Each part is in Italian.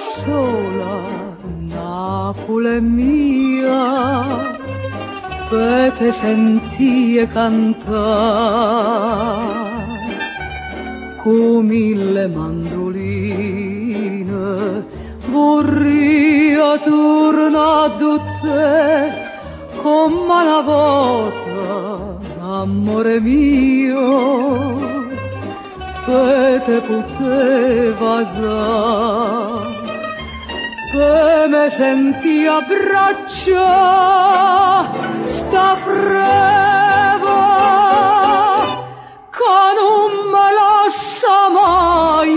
sola, Napoli mia, per te sentie cantare con mille mandoline, vorrei tornare da te come una volta, amore mio, per te poteva sa, per me senti abbraccia sta freva che non me lascia mai,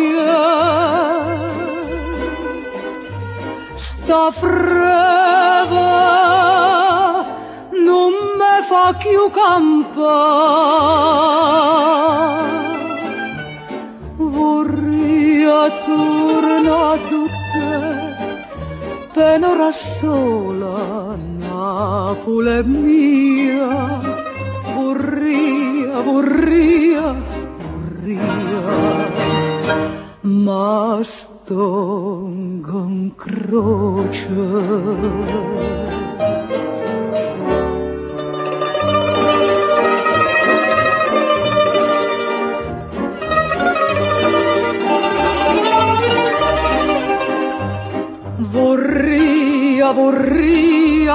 sta freva non me fa più campare. Vorrei tornare da te per un'ora sola, Napoli mia, vorrei, ma sto in croce. Vorrei